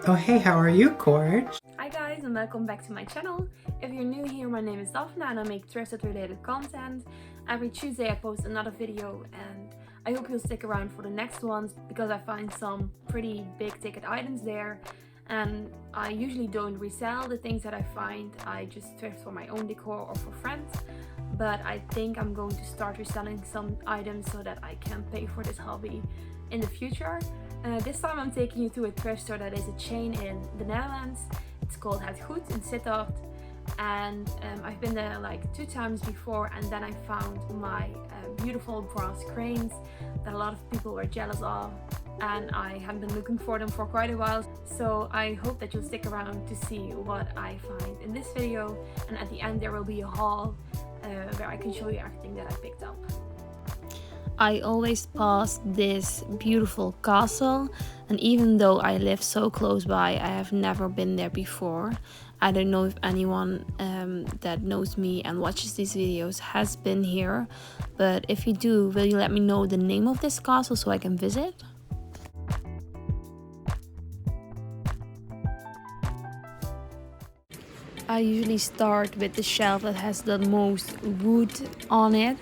Oh hey, how are you, Cord? Hi guys and welcome back to my channel. If you're new here, my name is Daphne and I make thrifted related content. Every Tuesday I post another video and I hope you'll stick around for the next ones because I find some pretty big ticket items there. And I usually don't resell the things that I find, I just thrift for my own decor or for friends. But I think I'm going to start reselling some items so that I can pay for this hobby in the future. This time I'm taking you to a thrift store that is a chain in the Netherlands. It's called Het Goed in Sittard. And I've been there like 2 times before, and then I found my beautiful brass cranes that a lot of people were jealous of, and I have been looking for them for quite a while. So I hope that you'll stick around to see what I find in this video, and at the end there will be a haul where I can show you everything that I picked up. I always pass this beautiful castle, and even though I live so close by, I have never been there before. I don't know if anyone that knows me and watches these videos has been here, but if you do, will you let me know the name of this castle so I can visit? I usually start with the shelf that has the most wood on it,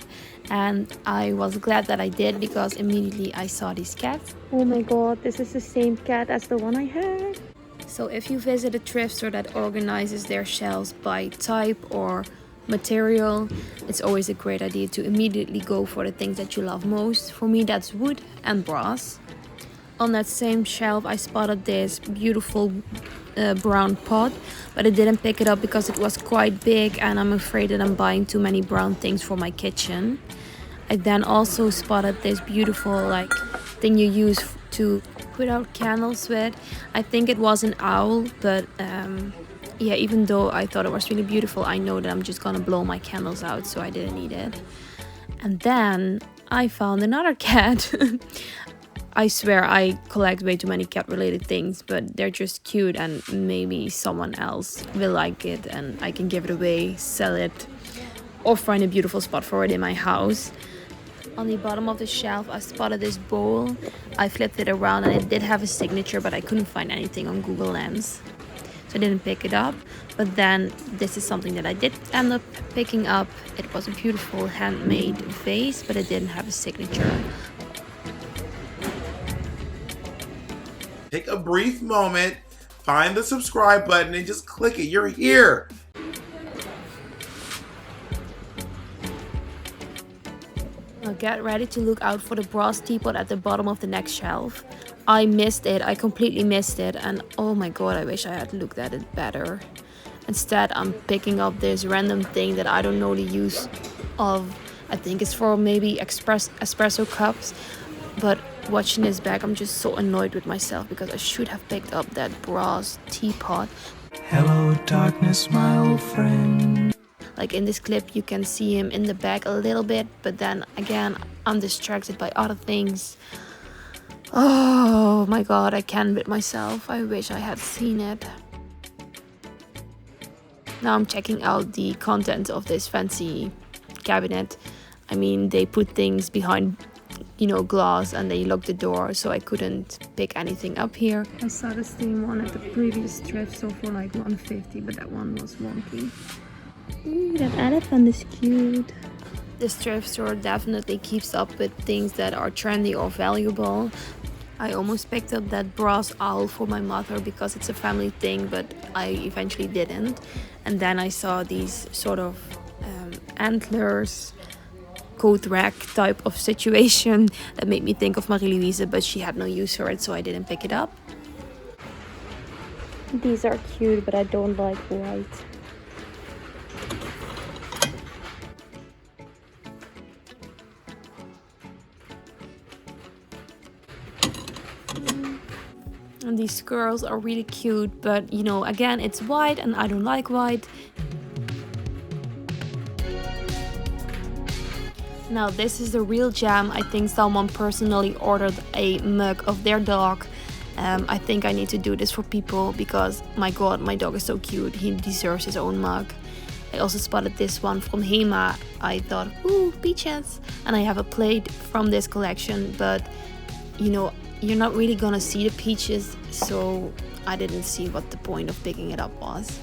and I was glad that I did because immediately I saw these cats. Oh my god, this is the same cat as the one I had. So if you visit a thrift store that organizes their shelves by type or material, it's always a great idea to immediately go for the things that you love most. For me, that's wood and brass. On that same shelf I spotted this beautiful brown pot, but I didn't pick it up because it was quite big and I'm afraid that I'm buying too many brown things for my kitchen. I then also spotted this beautiful thing you use to put out candles with. I think it was an owl, but yeah, even though I thought it was really beautiful, I know that I'm just gonna blow my candles out, so I didn't need it. And then I found another cat. I swear I collect way too many cat related things, but they're just cute and maybe someone else will like it and I can give it away, sell it, or find a beautiful spot for it in my house. On the bottom of the shelf I spotted this bowl. I flipped it around and it did have a signature, but I couldn't find anything on Google Lens, so I didn't pick it up. But then this is something that I did end up picking up. It was a beautiful handmade vase, but it didn't have a signature. Take a brief moment, find the subscribe button and just click it. You're here. Now get ready to look out for the brass teapot at the bottom of the next shelf. I missed it, I completely missed it, and oh my god, I wish I had looked at it better. Instead, I'm picking up this random thing that I don't know the use of. I think it's for maybe espresso cups, but watching this bag, I'm just so annoyed with myself because I should have picked up that brass teapot. Hello darkness, my old friend. Like in this clip you can see him in the bag a little bit, but then again I'm distracted by other things. Oh my god, I can't with myself. I wish I had seen it. Now I'm checking out the contents of this fancy cabinet. I mean, they put things behind, you know, glass, and they locked the door, so I couldn't pick anything up here. I saw the same one at the previous thrift store for like 150, but that one was wonky. Ooh, that elephant is cute. This thrift store definitely keeps up with things that are trendy or valuable. I almost picked up that brass owl for my mother because it's a family thing, but I eventually didn't. And then I saw these sort of antlers, coat rack type of situation that made me think of Marie-Louise, but she had no use for it, so I didn't pick it up. These are cute, but I don't like white. And these squirrels are really cute, but you know, again, it's white and I don't like white. Now this is the real gem. I think someone personally ordered a mug of their dog. I think I need to do this for people because my god, my dog is so cute. He deserves his own mug. I also spotted this one from Hema. I thought, ooh, peaches. And I have a plate from this collection, but you know, you're not really gonna see the peaches, so I didn't see what the point of picking it up was.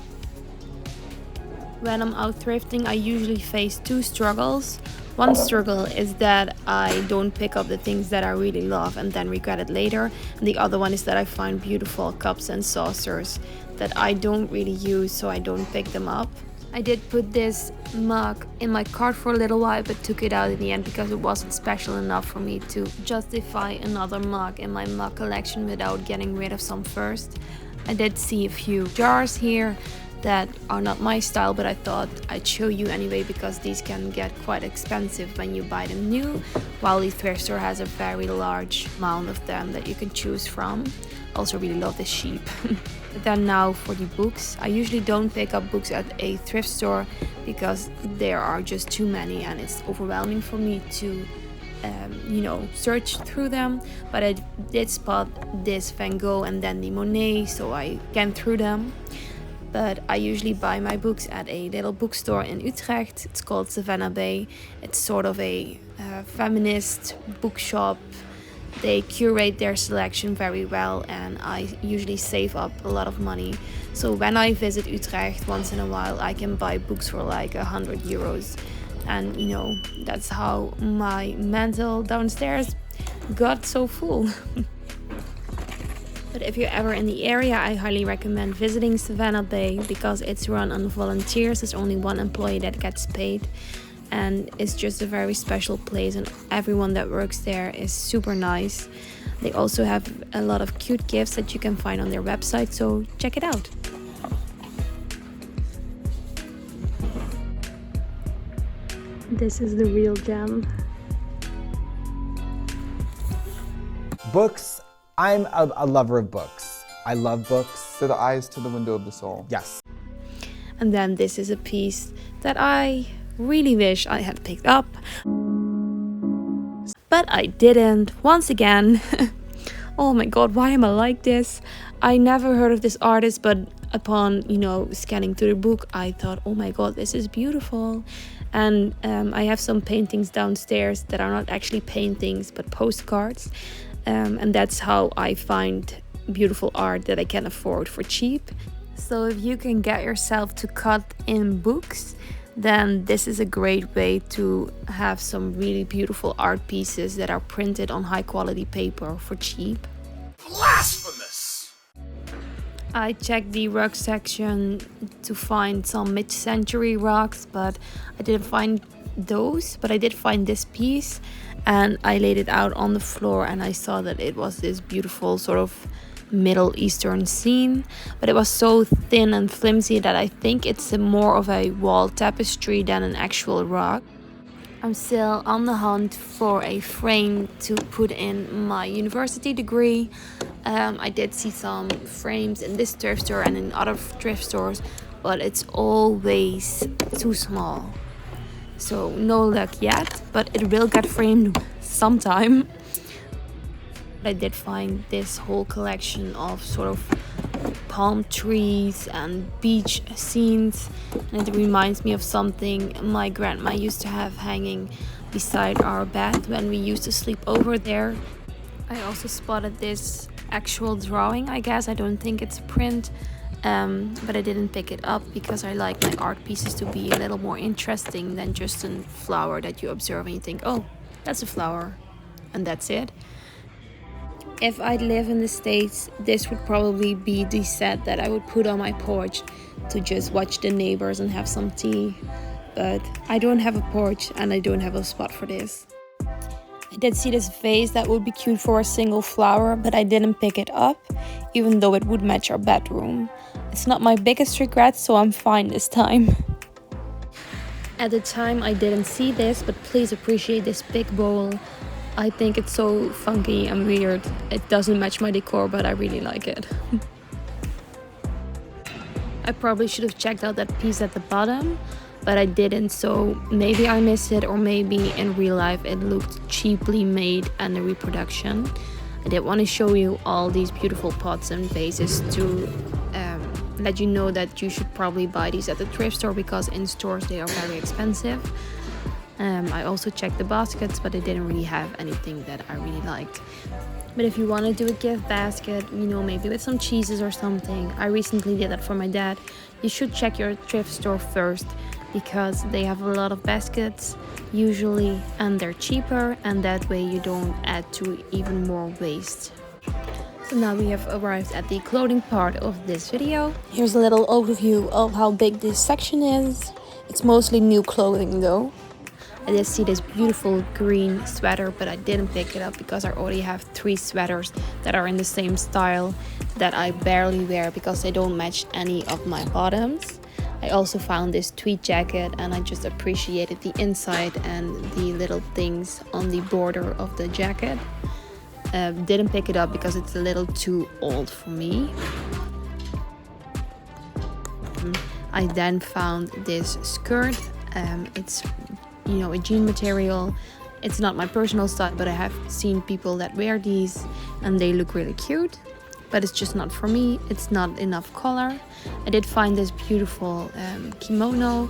When I'm out thrifting, I usually face two struggles. One struggle is that I don't pick up the things that I really love and then regret it later. And the other one is that I find beautiful cups and saucers that I don't really use, so I don't pick them up. I did put this mug in my cart for a little while, but took it out in the end because it wasn't special enough for me to justify another mug in my mug collection without getting rid of some first. I did see a few jars here that are not my style, but I thought I'd show you anyway because these can get quite expensive when you buy them new, while the thrift store has a very large amount of them that you can choose from. Also really love this sheep. But then now for the books. I usually don't pick up books at a thrift store because there are just too many and it's overwhelming for me to search through them. But I did spot this Van Gogh and then the Monet, so I scanned through them. But I usually buy my books at a little bookstore in Utrecht. It's called Savannah Bay. It's sort of a feminist bookshop. They curate their selection very well, and I usually save up a lot of money. So when I visit Utrecht once in a while, I can buy books for like €100. And that's how my mantle downstairs got so full. But if you're ever in the area, I highly recommend visiting Savannah Bay because it's run on volunteers. There's only one employee that gets paid, and it's just a very special place, and everyone that works there is super nice. They also have a lot of cute gifts that you can find on their website, so check it out. This is the real gem. Books. I'm a lover of books. I love books. They're the eyes to the window of the soul. Yes. And then this is a piece that I really wish I had picked up, but I didn't. Once again. Oh my god, why am I like this? I never heard of this artist, but upon scanning through the book, I thought, oh my god, this is beautiful. And I have some paintings downstairs that are not actually paintings but postcards. And that's how I find beautiful art that I can afford for cheap. So if you can get yourself to cut in books, then this is a great way to have some really beautiful art pieces that are printed on high quality paper for cheap. Blasphemous! I checked the rug section to find some mid-century rugs, but I didn't find those. But I did find this piece, and I laid it out on the floor, and I saw that it was this beautiful sort of Middle Eastern scene, but it was so thin and flimsy that I think it's more of a wall tapestry than an actual rug. I'm still on the hunt for a frame to put in my university degree. I did see some frames in this thrift store and in other thrift stores, but it's always too small. So no luck yet, but it will get framed sometime. I did find this whole collection of sort of palm trees and beach scenes, and it reminds me of something my grandma used to have hanging beside our bed when we used to sleep over there. I also spotted this actual drawing, I guess. I don't think it's a print, but I didn't pick it up because I like my art pieces to be a little more interesting than just a flower that you observe and you think, oh, that's a flower, and that's it. If I'd live in the States, this would probably be the set that I would put on my porch to just watch the neighbors and have some tea. But I don't have a porch and I don't have a spot for this. I did see this vase that would be cute for a single flower, but I didn't pick it up, even though it would match our bedroom. It's not my biggest regret, so I'm fine this time. At the time I didn't see this, but please appreciate this big bowl. I think it's so funky and weird. It doesn't match my decor, but I really like it. I probably should have checked out that piece at the bottom, but I didn't, so maybe I missed it, or maybe in real life it looked cheaply made and a reproduction. I did want to show you all these beautiful pots and vases to let you know that you should probably buy these at the thrift store because in stores they are very expensive. I also checked the baskets, but I didn't really have anything that I really liked. But if you want to do a gift basket, you know, maybe with some cheeses or something, I recently did that for my dad, you should check your thrift store first, because they have a lot of baskets usually, and they're cheaper, and that way you don't add to even more waste. So now we have arrived at the clothing part of this video. Here's a little overview of how big this section is. It's mostly new clothing though. I did see this beautiful green sweater, but I didn't pick it up because I already have 3 sweaters that are in the same style that I barely wear because they don't match any of my bottoms. I also found this tweed jacket and I just appreciated the inside and the little things on the border of the jacket. Didn't pick it up because it's a little too old for me. I then found this skirt. It's, you know, a jean material. It's not my personal style, but I have seen people that wear these and they look really cute, but it's just not for me. It's not enough color. I did find this beautiful kimono.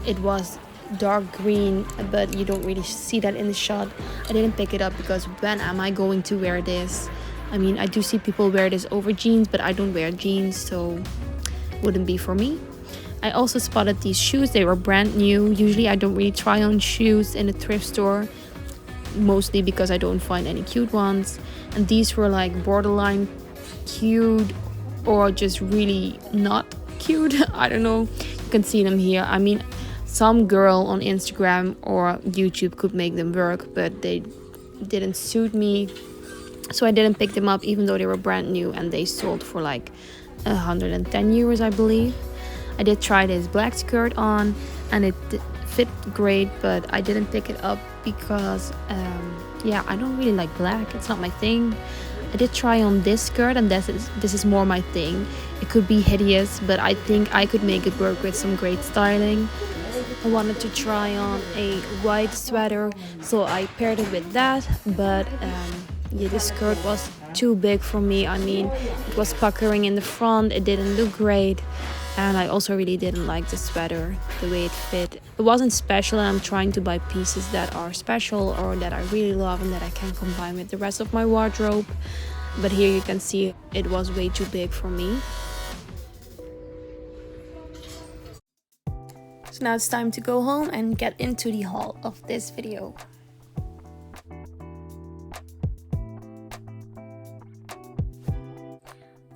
It was dark green, but you don't really see that in the shot. I didn't pick it up because when am I going to wear this? I mean, I do see people wear this over jeans, but I don't wear jeans, so wouldn't be for me. I also spotted these shoes. They were brand new. Usually I don't really try on shoes in a thrift store, mostly because I don't find any cute ones. And these were like borderline cute or just really not cute. I don't know. You can see them here. I mean, some girl on Instagram or YouTube could make them work, but they didn't suit me. So I didn't pick them up even though they were brand new, and they sold for like 110 euros, I believe. I did try this black skirt on and it fit great, but I didn't pick it up because yeah, I don't really like black. It's not my thing. I did try on this skirt, and this is more my thing. It could be hideous, but I think I could make it work with some great styling. I wanted to try on a white sweater, so I paired it with that, but yeah, this skirt was too big for me. I mean, it was puckering in the front, it didn't look great, and I also really didn't like the sweater, the way it fit. It wasn't special, and I'm trying to buy pieces that are special or that I really love and that I can combine with the rest of my wardrobe. But here you can see it was way too big for me. So now it's time to go home and get into the haul of this video.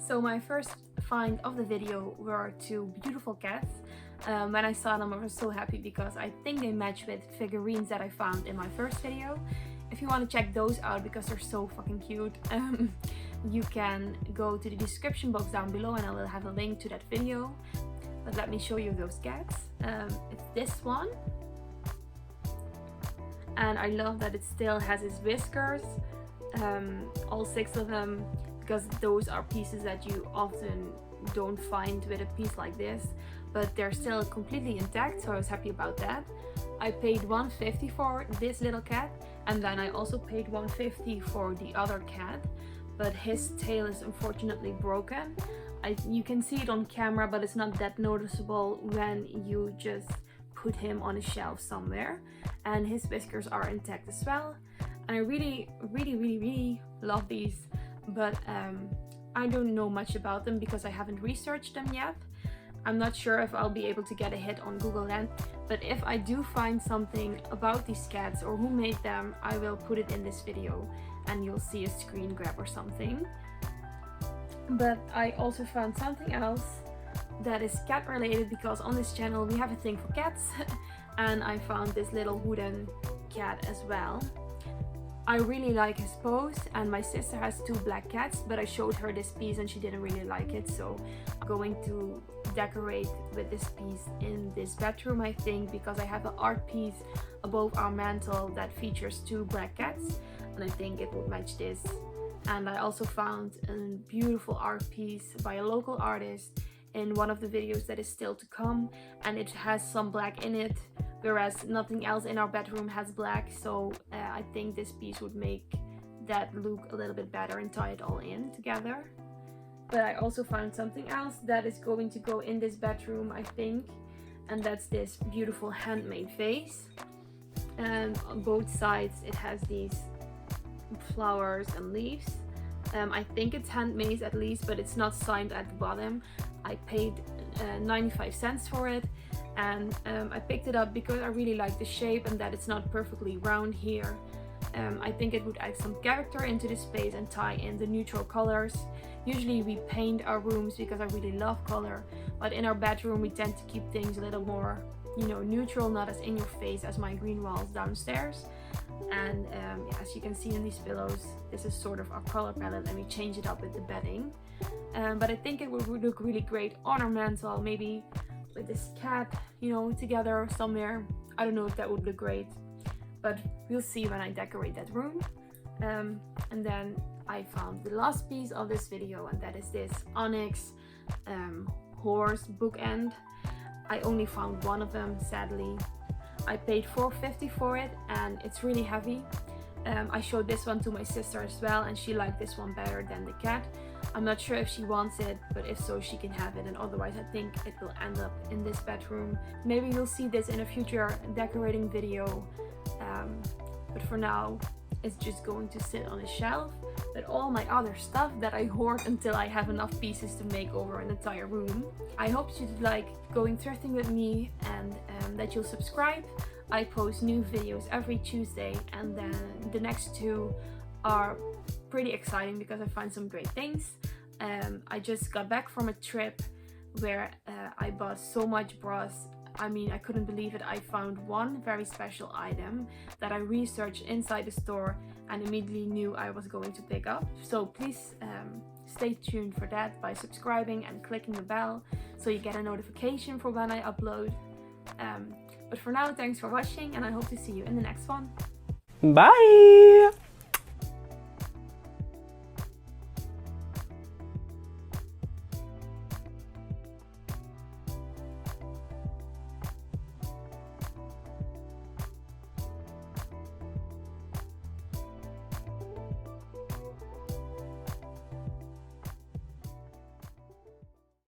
So my first find of the video were 2 beautiful cats. When I saw them, I was so happy because I think they match with figurines that I found in my first video. If you want to check those out because they're so fucking cute, you can go to the description box down below and I will have a link to that video. But let me show you those cats. It's this one. And I love that it still has its whiskers, all 6 of them, because those are pieces that you often don't find with a piece like this, but they're still completely intact, so I was happy about that. I paid 150 for this little cat, and then I also paid 150 for the other cat, but his tail is unfortunately broken. You can see it on camera, but it's not that noticeable when you just put him on a shelf somewhere, and his whiskers are intact as well. And I really love these, but I don't know much about them because I haven't researched them yet. I'm not sure if I'll be able to get a hit on Google Lens, but if I do find something about these cats or who made them, I will put it in this video and you'll see a screen grab or something. But I also found something else that is cat related, because on this channel we have a thing for cats and I found this little wooden cat as well. I really like his pose, and my sister has 2 black cats, but I showed her this piece and she didn't really like it, so I'm going to decorate with this piece in this bedroom, I think, because I have an art piece above our mantle that features 2 black cats and I think it would match this. And I also found a beautiful art piece by a local artist in one of the videos that is still to come, and it has some black in it, whereas nothing else in our bedroom has black, so I think this piece would make that look a little bit better and tie it all in together. But I also found something else that is going to go in this bedroom, I think, and that's this beautiful handmade vase. And on both sides it has these flowers and leaves. I think it's handmade at least, but it's not signed at the bottom. I paid 95 cents for it, and I picked it up because I really like the shape and that it's not perfectly round here. I think it would add some character into the space and tie in the neutral colors. Usually we paint our rooms because I really love color, but in our bedroom we tend to keep things a little more, you know, neutral, not as in your face as my green walls downstairs. And as you can see in these pillows, this is sort of our color palette, and we change it up with the bedding. But I think it would look really great ornamental, maybe with this cat, you know, together somewhere. I don't know if that would look great, but we'll see when I decorate that room. And then I found the last piece of this video, and that is this onyx horse bookend. I only found one of them, sadly. I paid $4.50 for it, and it's really heavy. I showed this one to my sister as well, and she liked this one better than the cat. I'm not sure if she wants it, but if so, she can have it, and otherwise I think it will end up in this bedroom. Maybe you'll see this in a future decorating video, but for now it's just going to sit on a shelf with all my other stuff that I hoard until I have enough pieces to make over an entire room. I hope you like going thrifting with me, and that you'll subscribe. I post new videos every Tuesday, and then the next two are pretty exciting because I find some great things. I just got back from a trip where I bought so much bras. I mean, I couldn't believe it. I found one very special item that I researched inside the store and immediately knew I was going to pick up. So please stay tuned for that by subscribing and clicking the bell so you get a notification for when I upload. But for now, thanks for watching, and I hope to see you in the next one. Bye!